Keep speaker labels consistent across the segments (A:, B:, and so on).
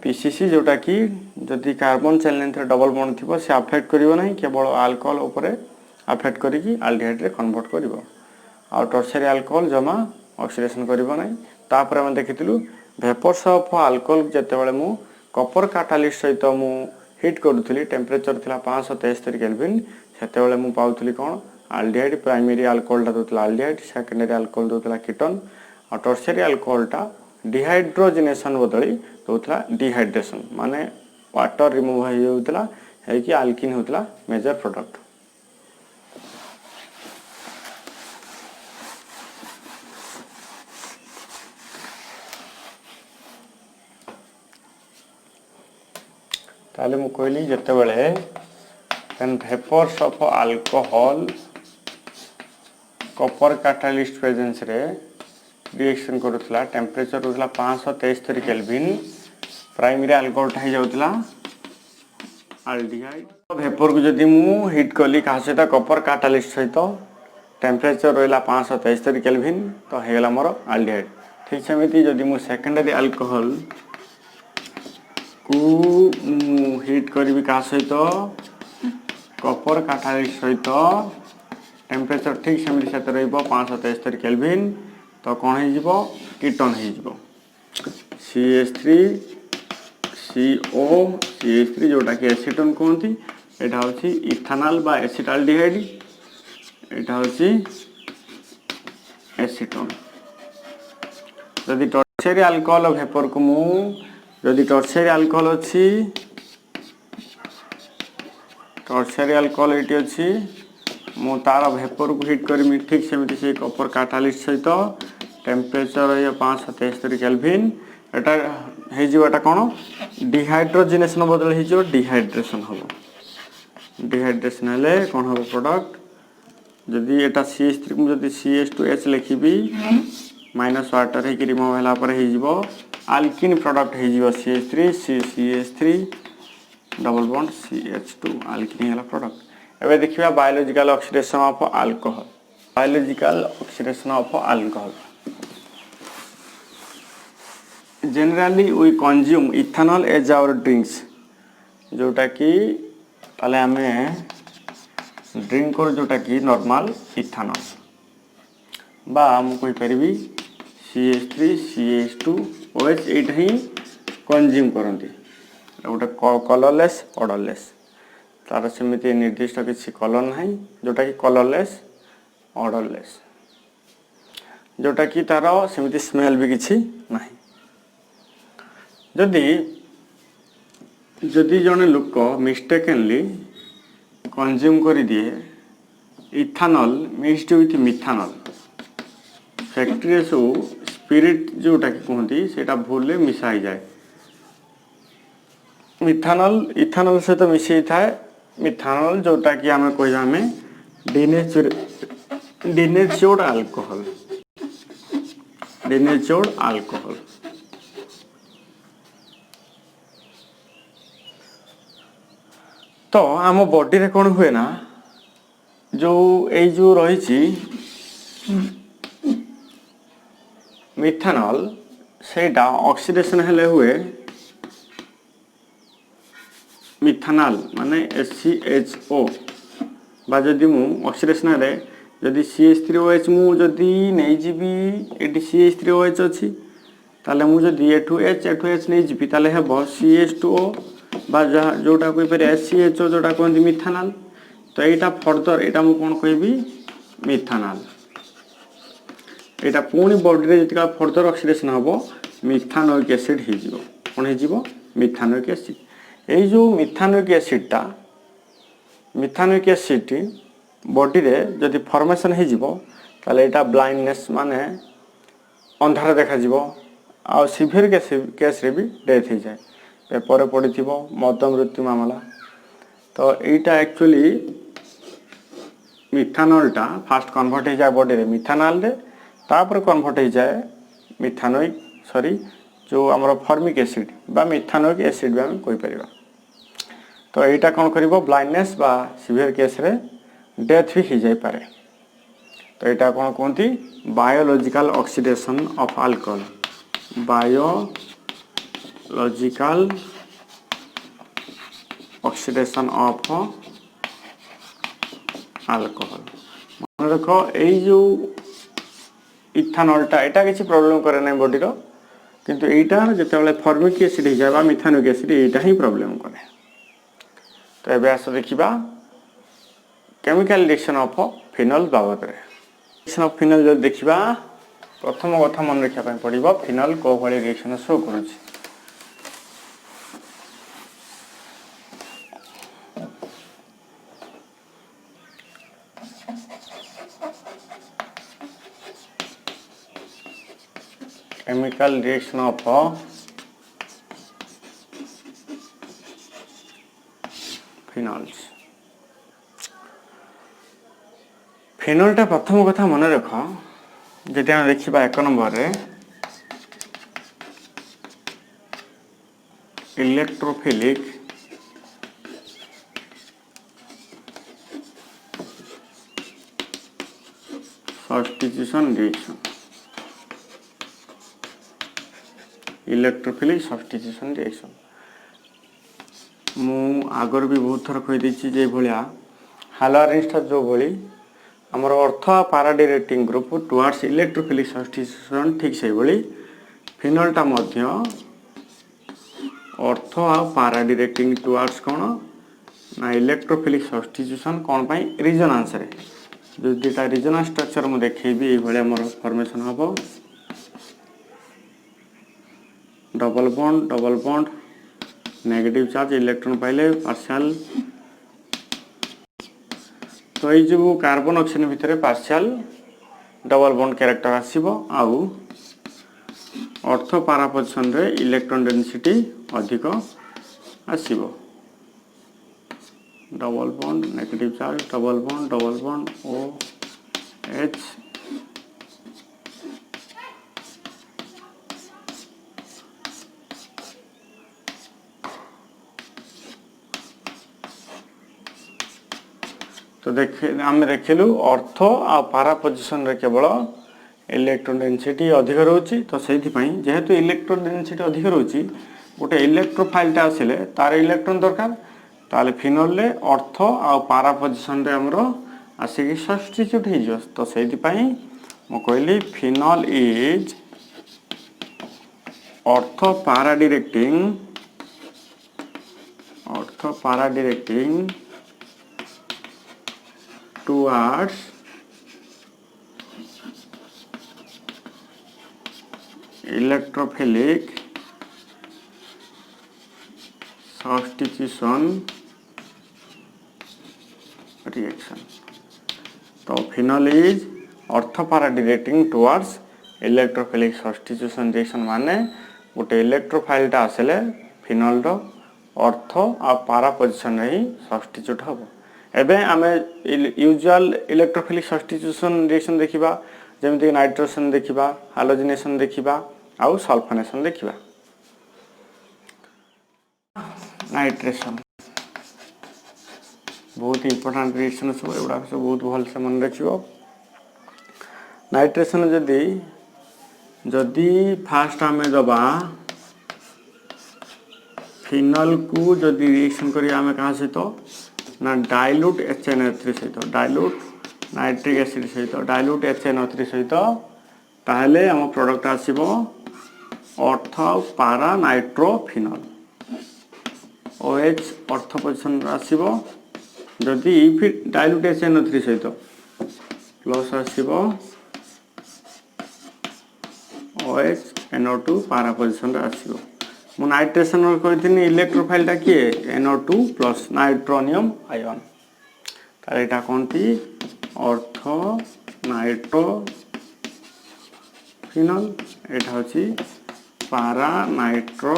A: PCC जोटा कि जदि carbon chain length double bond थी से अफेक्ट करिवो नहीं केवल अल्कोहल उपरे अफेक्ट करिकी अल्डिहाइड रे कन्वर्ट करिवो आ टर्शियरी अल्कोहल जमा ऑक्सीडेशन करिवो नहीं तापर हम देखिथिलु वेपर्स ऑफ अल्कोहल जते बेले मु कॉपर कैटालिस्ट सहित मु हिट करूथली टेम्परेचर थिला 573 केल्विन सेते बेले मु पाउथली कोन अल्डिहाइड प्राइमरी अल्कोहल ता दोतला अल्डिहाइड सेकेंडरी अल्कोहल दोतला कीटोन और टर्शियरी अल्कोहल टा डिहाइड्रोजिनेशन बदली होता डिहाइड्रेशन माने वाटर रिमूव होता है कि आल्किन होता मेजर प्रोडक्ट। ताले मु कहली जते बेले then vapours of alcohol copper catalyst presence रे रिएक्शन करूला टेम्परेचर होता 573 केल्विन प्राइमरी अल्कोहल हो जाउतला अल्डिहाइड वेपर को जदि मु हिट कली का सहित कॉपर कैटालिस्ट सहित टेम्परेचर रहा 573 केल्विन तो हेगला मोर अल्डिहाइड। ठीक सेमिति जदि मु सेकेंडरी अल्कोहल को मु हिट करी का सहित कॉपर कैटालिस्ट सहित टेम्परेचर ठीक सेमिति सेते रहइबो 573 केल्विन तो कौन हो कीटोन हो CH3 CO CH3 जोटा कि एसीटोन कहती यहाँ हूँ इथानल बा एसिटाल्डिहाइड यहाँ हूँ एसीटोन। जदि टर्शियरी अल्कोहल वेपर को मु जदि टर्शियरी अल्कोहल अच्छी टर्शियरी अल्कोहल ये अच्छी मु तार वेपर को हिट करमी ठीक सेमती से कॉपर कैटालिस्ट सहित टेम्परेचर ये 573 केल्विन एटा हेजिवटा कौन डिहाइड्रोजिनेशन बदल हो डिहाइड्रेशन हम डिहाइड्रेशन हेले कौन हम प्रोडक्ट जदि एटा CH3 जदि CH2H लिखी माइनस वाटर है रिमूव होला पर हो आल्किन प्रोडक्ट हो CH3 CH3 double bond CH2 आल्किन है प्रोडक्ट। एबे देखिबा biological oxidation of alcohol biological oxidation of alcohol generally we consume ethanol as our drinks जोटा कि ताले हमें ड्रिंक कर जोटा कि नॉर्मल इथानल बा हम कोई परिबी CH3 CH2OH एटा ही कंज्यूम करंती गोटे कलरलेस ऑर्डरलेस तार सेमिति निर्दिष्ट किसी कलर ना जोटा कि कलरलेस ऑर्डरलेस जोटा कि तार सेमिति स्मेल भी किसी ना जदि जदि जने लोक मिस्टेकनली कंज्यूम कर दिए ethanol mixed with methanol factory सब स्पिरिट जोटा कि कहती सेटा भूल मिसाई जाए मिथानल इथानल सहित मिसई थाए मिथानल जोटा कि आम कह डिनेचर्ड अल्कोहल डिनेचर्ड अल्कोहल। तो आम बॉडी रे कौन हुए ना जो जो रही मिथानल सेटा ऑक्सीडेशन हेले हुए मिथानल माने SCHO बा जदि मु ऑक्सीडेशन हेले जदि CH3OH मु जदि नहीं जीवी एटी CH3OH अच्छी ताले मु जदि H2H नहीं जीवी ताले हेबो CH2O बा जोटा कोई पर SCHO जोटा कहते मिथानल तो यहाँ फर्दर यहाँ मुझे कौन कह मिथानल यहाँ पुणी बॉडी रे जितना फर्दर ऑक्सीडेशन हम मिथानोइक एसिड हो कौन हो मिथानोइक एसिड यही जो मिथानोइक एसिडटा मिथानोइक एसिड बॉडी रे जदि फॉर्मेशन हो यहाँ ब्लाइंडनेस माने अंधार देखा आ सीवियर केस रे भी डेथ हो जाए पेपर पड़ी मद मृत्यु मामला तो यहाँ एक्चुअली मिथानलटा फास्ट कन्वर्ट हो जाए बॉडी रे मिथानल रे तापर कन्वर्ट हो जाए मिथानोइक सॉरी जो आमर फॉर्मिक एसिड बा मिथानोइक एसिड भी आम कहीपर तो यहाँ कौन कर ब्लाइंडनेस बा सीवियर केस रे डेथ भी हो जाए पारे तो यहाँ कौन कहती biological oxidation of alcohol biological logical oxidation of alcohol. मन रख यही जो इथानलटा एटा किसी प्रॉब्लम करे ना बॉडी रो, किंतु एटा जिते फॉर्मिक एसिड हो जाए मिथानिक एसिड एटा ही प्रॉब्लम करे। तो एबे आस देखिबा केमिकल रिएक्शन ऑफ फिनल बाबद रे। रिएक्शन ऑफ फिनल जो देखिबा प्रथम कथा मन रखा पय पड़िबो फिनल को भली रिएक्शन शो करूची। Chemical reaction of phenols. फिनलटा प्रथम कथा मन रख जदि हम देखा 1 नंबर रे electrophilic substitution reaction. Electrophilic substitution reaction मु आगर भी बहुत थर कही देछि जे भलिया हालोरेन जो भली आमर अर्थ पारा directing group towards electrophilic substitution ठीक से भली फिनलटा मध्य अर्थ आ पारा डायरेक्टिंग टुवर्ड्स कौन ना इलेक्ट्रोफिलिक सब्स्टिट्यूशन कौन पाई रिजोनेंस रे जो दुटा रिजोनेंस स्ट्रक्चर मु देखैबी ए भलिया मोर फॉर्मेशन हबो double bond negative charge electron पाइले पार्शियल। तो ये जो कार्बन ऑक्सीजन भितर पार्शियल डबल बॉन्ड कैरेक्टर आसीबो आउ अर्थ पारा पोजीशन रे इलेक्ट्रॉन डेंसिटी अधिक आसीबो। Double bond negative charge double bond O H तो आम देखिलु अर्थ आ पारा पोजिशन रे केवल इलेक्ट्रॉन डेंसिटी अधिक रोची। तो से जेहेतु इलेक्ट्रॉन डेंसिटी अधिक रोची गोटे इलेक्ट्रोफाइलटा आसिले तार इलेक्ट्रॉन दरकार ताले फिनल रे अर्थ आ पारा पोजिशन रे हमरो आसिक सब्स्टिट्यूट हो जो। तो से मु कहली फिनल इज अर्थ पारा directing towards electrophilic substitution reaction। तो फिनल इज अर्थ पारा directing towards electrophilic substitution reaction माने गोटे इलेक्ट्रोफाइलटा आसले फिनल रो अर्थ आ पारा पोजिशन रे ही सब्स्टिट्यूट हबो। एबे आमे यूजुअल इलेक्ट्रोफिलिक सब्स्टिट्यूशन रिएक्शन देखिबा जेमिति नाइट्रेशन देखिबा हालोजिनेशन देखिबा आउ सल्फोनेशन देखिबा। नाइट्रेशन बहुत इंपोर्टेंट रिएक्शन सब एगुडा सब बहुत भल से मन रखिबो। नाइट्रेशन जदि फास्ट आमे दबा फिनल को जदि रिएक्शन करिया आमे कहा सहित ना डाइल्यूट HNO3 सहित डाइल्यूट नाइट्रिक एसिड सहित डाइल्यूट HNO3 सहित ताहले हम प्रोडक्ट आसीबो अर्थ पारा नाइट्रोफिनल OH अर्थ पोजीशन आसीबो। जदि फिर डाइल्यूट HNO3 सहित प्लस आसीबो OH NO2 पारा पोजीशन आसीबो। मु नाइट्रेशन कही इलेक्ट्रोफाइलटा किए NO2 प्लस नाइट्रोनियम आयन तार एटा कोनती अर्थ नाइट्रो फिनल एटा होची पारा नाइट्रो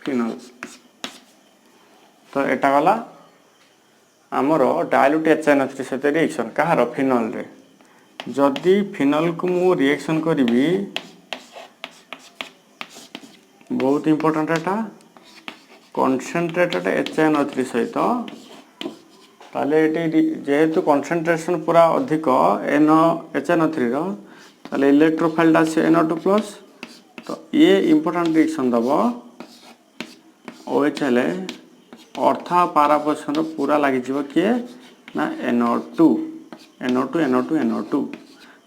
A: फिनल। तो एटा गला आमर डाइल्यूट HNO3 सहित रिएक्शन कहार फिनल रे। जदि फिनल को मु रिएक्शन करी बहुत इंपोर्टेंट एटा कॉन्सेंट्रेटेड HNO3 सहित ताले एटी जेहेतु कॉन्सेंट्रेशन पूरा अधिक HNO3 रो ताले इलेक्ट्रोफाइलटा से NO2 प्लस। तो ये इंपोर्टेंट रिएक्शन दब OH हेले अर्थ पारा पोजिशन पूरा लगी किए ना NO2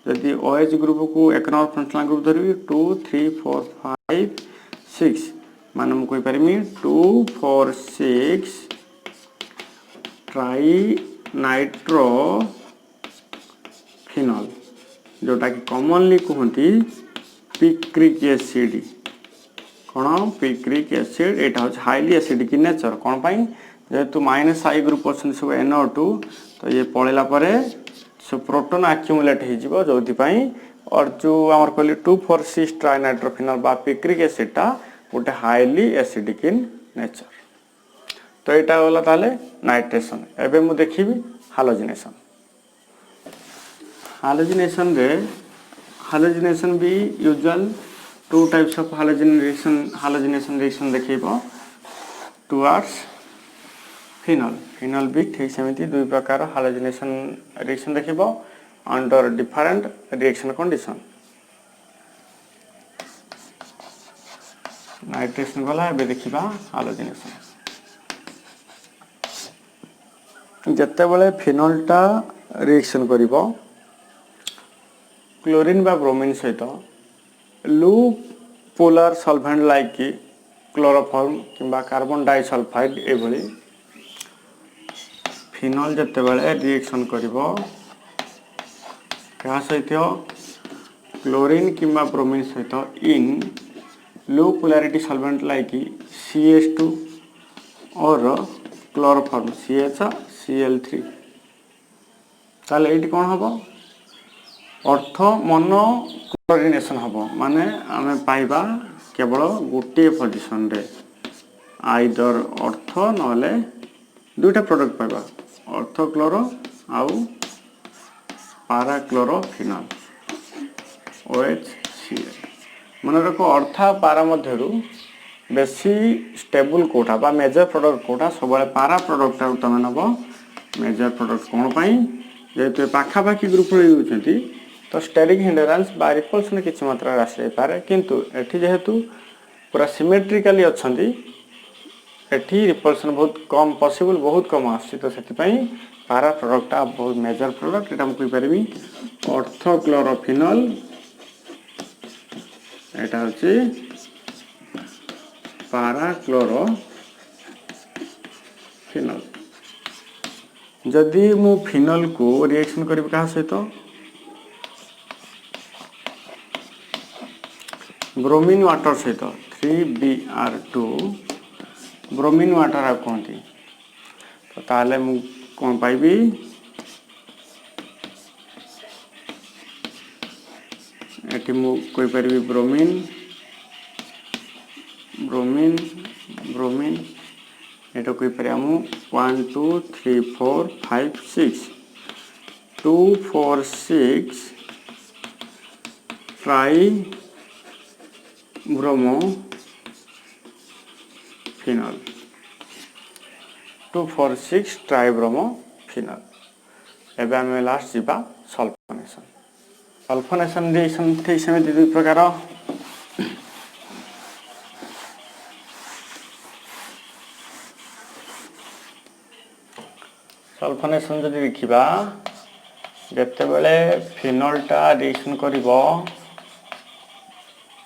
A: जदि OH ग्रुप को 1 नंबर फंक्शनल ग्रुप धरबी 2 3 4 5 6 मान मुझे कही पारि 2 4 6 ट्राई नाइट्रो फिनल जोटा कि कॉमनली कहती पिक्रिक एसिड कौन पिक्रिक एसिड एटा हूँ हाईली एसिडिक नेचर कौन पाई जेहेतु -I ग्रुप अच्छा सब NO2 तो ये पलैला सब प्रोटोन आक्यूमुलेट हो जो और जो आमर कहली 2,4,6 ट्राइनाइट्रोफिनल बा पिक्रिक एसिडटा गोटे हाईली एसिडिक इन नेचर। तो यहाँ गला ताले नाइट्रेशन। एबे मु देखी हालोजिनेशन। हालोजिनेशन भी usual 2 types of halogenation reaction देखिबो टुवर्ड्स फिनल। फिनल भी ठीक सेमती 2 प्रकार हालोजिनेशन रिएक्शन देखिबो under different reaction condition. Nitration गला एबे देखिबा हालोजिनेशन। जत्ते बेले फिनलटा रिएक्शन करिवो क्लोरीन बा ब्रोमीन सहित लू पोलर सल्फेंट लाइक कि क्लोरोफॉर्म किंबा कार्बन डाइसल्फाइड एभली फिनल जत्ते बेले रिएक्शन करिवो क्या सहित क्लोरीन किंबा ब्रोमीन सहित इन लो पोलैरिटी सॉल्वेंट लाइक CH2 और क्लोरोफॉर्म CHCl3 ताले एटी कौन हम अर्थ मोनो क्लोरिनेशन हम माने आमे पाइबा केवल गोटे पोजिशन रे आइदर अर्थ नले दुईटा प्रोडक्ट पाइबा अर्थ क्लोरो आउ पारा क्लोरोफिनल OHCl मन रख अर्थ पारा मध्यरु बेसी स्टेबल कोटा बा मेजर प्रोडक्ट कोटा सब पारा प्रोडक्ट तुम नब मेजर प्रोडक्ट कौन पाई जेहेतु पाखापाखि ग्रुप होती तो स्टेरिक हिंडरेंस बा रिपल्सन किसी मात्रा आसी पारे किंतु एठी जेहेतु पूरा सिमेट्रिकली अच्छी एठी रिपल्सन बहुत कम पॉसिबल बहुत कम आसी तो से पारा प्रोडक्ट बहुत मेजर प्रोडक्ट एटा मुझे पारि अर्थ क्लोरोफिनल एटा होची पारा क्लोरोफिनल। जदि मु फिनल को रिएक्शन करी क्या सहित ब्रोमीन वाटर सहित 3Br2 ब्रोमीन वाटर आ कहती तो ताले मु कौन पाइबी एटी मु कोई पारि ब्रोमीन ब्रोमीन ब्रोमीन एटा कोई पारि आमु 1 2 3 4 5 6 2 4 6 ट्राई ब्रोमो फिनल 2 4 6 ट्राई ब्रोमो फिनल। एबे आमे लास्ट जीवा सल्फोनेशन। सल्फोनेशन रिएक्शन ठीक सेमती 2 प्रकार। सल्फोनेशन जदि देखिबा जत्ते बेले फिनलटा रिएक्शन करिवो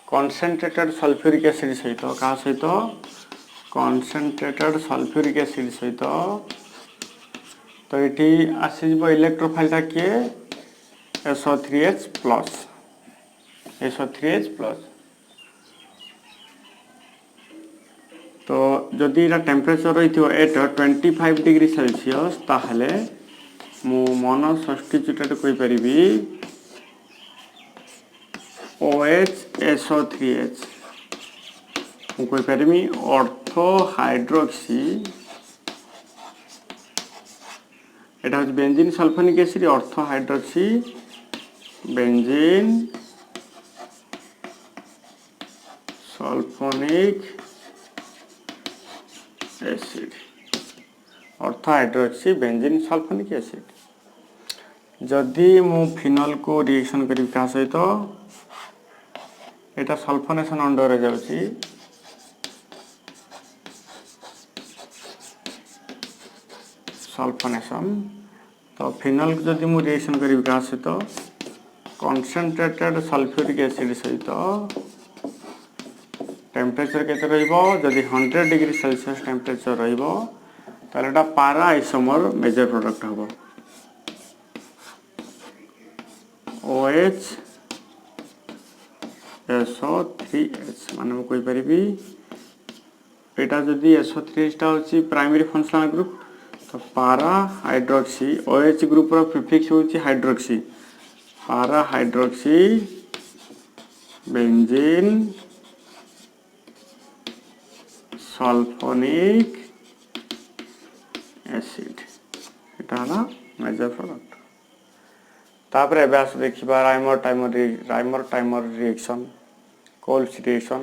A: कॉन्सेंट्रेटेड सल्फ्यूरिक एसिड सहित क्या सहित कॉन्सेंट्रेटेड सल्फ्यूरिक एसिड सहित तो ये आसीज इलेक्ट्रोफाइलटा किए SO3H तो जदि टेम्परेचर रही एट 25 डिग्री सेल्सियस ताहले मु मोनो सब्स्टिट्यूटेड कोई परिबी OHSO3H मु कोई परिबी ऑर्थो हाइड्रोक्सी एटा हूँ benzene sulphonic acid ortho hydroxy benzene sulphonic acid ortho hydroxy benzene sulphonic acid. जदि मु फिनल को रिएक्शन करी क्या सहित एटा सल्फोनेशन अंडर जाउची सल्फोनेशन तो फिनल जदि मु रिएक्शन करी का सहित कंसंट्रेटेड सल्फ्यूरिक एसिड सहित टेम्परेचर केते रहइबो जदि 100 डिग्री सेल्सियस टेम्परेचर रहइबो ताले एटा पारा आइसोमर मेजर प्रोडक्ट हबो OH SO3H माने कोई परिबी एटा जदि SO3H टा होची प्राइमरी फंक्शनल ग्रुप तो पारा हाइड्रोक्सी OH ग्रुप रो प्रीफिक्स होची hydroxy para hydroxy benzene sulphonic acid एटा हला मेजर प्रोडक्ट तापर एबास देखिबा राइमर टाइमर रिएक्शन कोल्स reaction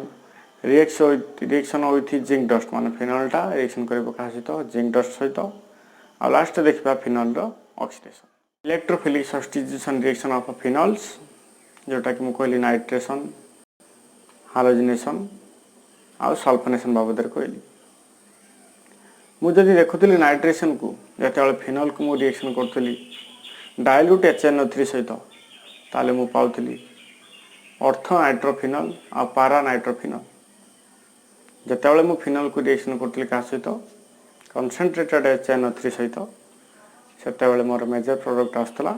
A: reaction with zinc dust माने फिनल टा रिएक्शन करबो का सहित जिंक डस्ट सहित आ लास्ट देखिबा फिनल रो oxidation electrophilic substitution reaction of phenols जोटा कि मु कहली नाइट्रेशन हालोजिनेशन आ सल्फोनेशन बाबद कहली मु जदि देखुतली नाइट्रेशन को जते फिनल को मु रिएक्शन करतली डाइल्यूट HNO3 सहित ताले मु पाउतली ऑर्थो नाइट्रोफिनल आ पारा नाइट्रोफिनल जते मु फिनल को रिएक्शन करतली का सहित कंसंट्रेटेड HNO3 सहित सेते मोर मेजर प्रोडक्ट आस्तला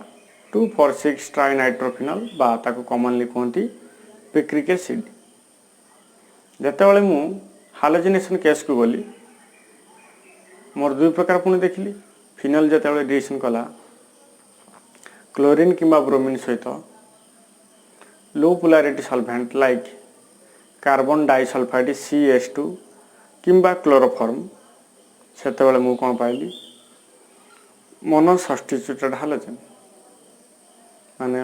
A: 2,4,6 ट्राइनाइट्रोफिनल बा ताको कॉमनली कहती पिक्रिक एसिड जते मु हालोजिनेशन केस को गली मोर दुई प्रकार पुणी देखली फिनल जते रिएक्शन कला क्लोरीन किंबा ब्रोमीन सहित low polarity solvent like carbon disulphide CH2 किंबा क्लोरोफॉर्म सेते मु कौन पाइली मोनो सब्स्टिट्यूटेड हालोजेन माने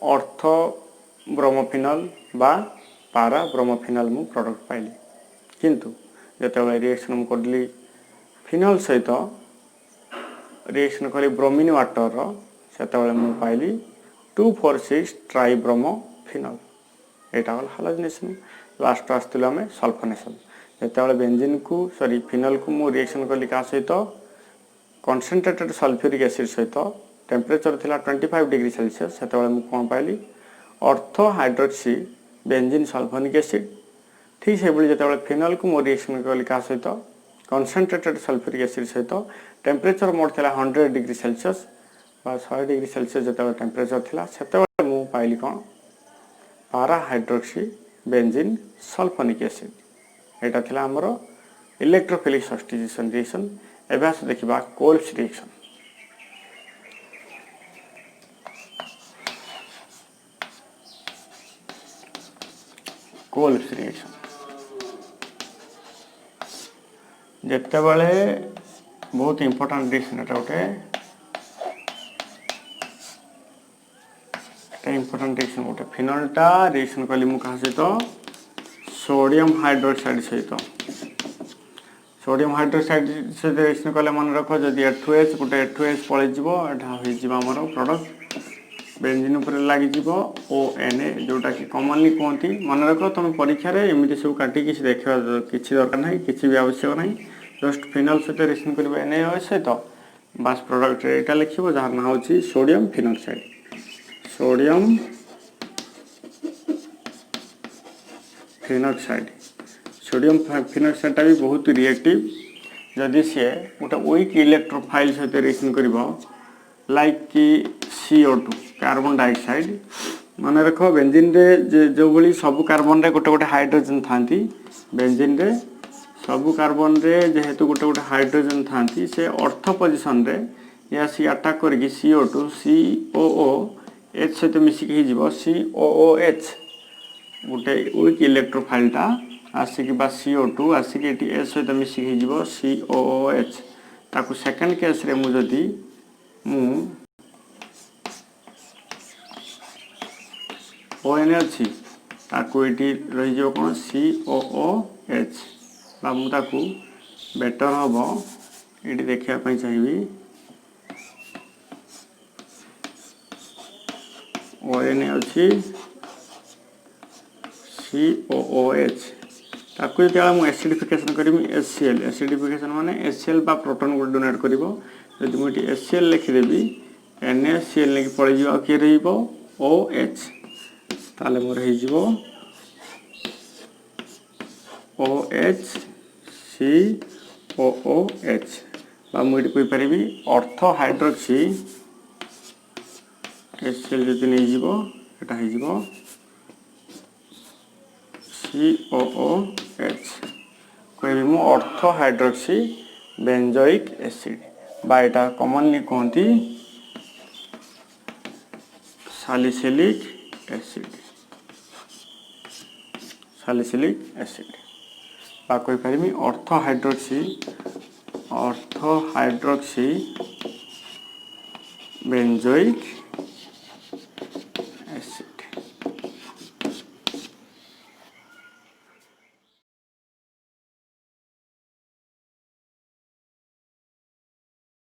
A: ऑर्थो ब्रोमोफिनल बा पारा ब्रोमोफिनल मु प्रोडक्ट पाइली किंतु जते रिएक्शन मु करली फिनल सहित रिएक्शन करी ब्रोमीन वाटर सेते मु पाइली 2,4,6 ट्राइब्रोमोफिनल एटा हल हालोजिनेशन लास्ट आस्तले हमें सल्फोनेशन जते बेंजीन को सॉरी फिनल को मु रिएक्शन कली का सहित कंसंट्रेटेड सल्फ्यूरिक एसिड सहित टेम्परेचर थिला 25 डिग्री सेल्सियस सेते मु कोन पाइली ortho hydroxy benzene sulphonic acid ठीक से बली जते फिनल को मु रिएक्शन कली का सहित कंसंट्रेटेड सल्फ्यूरिक एसिड सहित टेम्परेचर मोर थिला 100 डिग्री सेल्सियस बा 100 डिग्री सेल्सियस जते टेम्परेचर थिला सेते मु पाइली कोन पारा हाइड्रोक्सी बेंजीन सल्फोनिक एसिड एटा थिला हमरो इलेक्ट्रोफिलिक सब्स्टिट्यूशन रिएक्शन एबास देखिबा कोल्स रिएक्शन कोल्स रिएक्शन जते बळे बहुत इंपोर्टेंट रिएक्शन एटा उठे इंपोर्टेंट रिएक्शन उठे फिनल टा रिएक्शन कली मु कहा सहित सोडियम हाइड्रोक्साइड सहित सोडियम हाइड्रोक्साइड से रिएक्शन कले मन रख जदि H2H गोटे H2H पळे जिवो एटा होई जिवो हमर प्रोडक्ट बेंजीन ऊपर लागि जिवो ONA जोटा कि कॉमनली कहती मन रख तुम परीक्षा रे एमिति सब काटी किसी देखा किसी दरकार नहीं किसी भी आवश्यक नहीं जस्ट फिनल सहित रिएक्शन करबे NaOH सहित बास प्रोडक्ट एटा लिखिबो जहार नाम होची sodium phenoxide sodium phenoxide sodium phenoxide टा भी बहुत रिएक्टिव जदि से गोटे वीक इलेक्ट्रोफाइल सहित रिएक्शन करिवो लाइक कि CO2 कार्बन डाइऑक्साइड मन रख बेंजीन रे जो भली सब कार्बन रे गोटे गोटे हाइड्रोजन थांती बेंजीन रे सब कार्बन रे जेहेतु गोटे गोटे हाइड्रोजन थांती से अर्थ पोजीशन रे या सी अटैक करके CO2 COOH सहित मिसिक ही जीवो COOH गोटे वीक इलेक्ट्रोफाइल टा आसिक बा CO2 आसिक एटी H सहित मिसिक ही जीवो COOH ताकू सेकंड केस रे मु जदी मु ONA अच्छी ताकू एटी रही जो कौन COOH बा मु ताकू बेटर हबो एटी देखिया पई चाहिबी ONA अच्छी COOH ताको जो मुझे एसिडिफिकेशन करी HCl एसिडिफिकेशन माने HCl बा प्रोटॉन को डोनेट करिवो जदि मुझे HCl लिखिदेवी NaCl लेके पड़े जीवा किए रहिबो OH ताले मोर हे जीवो OH COOH बा मुझे कोई परिबी ऑर्थो हाइड्रोक्सी HCl जदि नहीं जीवो एटा हे जीवो COOH कहबी मु ऑर्थो हाइड्रोक्सी बेंजोइक एसिड बा एटा कॉमनली कहती सैलिसिलिक एसिड बा कोई परिबी ऑर्थो हाइड्रोक्सी बेंजोइक